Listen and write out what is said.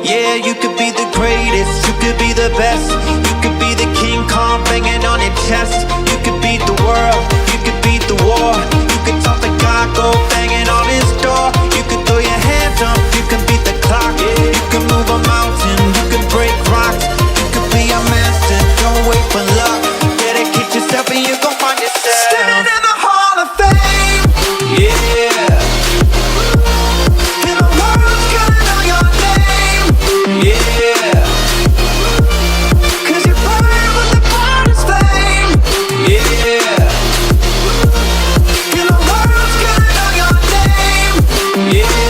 Yeah, you could be the greatest, you could be the best. You could be the King Kong banging on your chest. You could beat the world, you could beat the war. You could talk to God, go banging on his door. You could throw your hands up, you can beat the clock. You can move a mountain, you can break rocks. You could be a master, don't wait for luck. Dedicate yourself and you gon' find yourself standing in the Hall of Fame. Yeah. And the world's gonna know your name. Yeah. 'Cause you burn with the brightest flame. Yeah. And the world's gonna know your name. Yeah.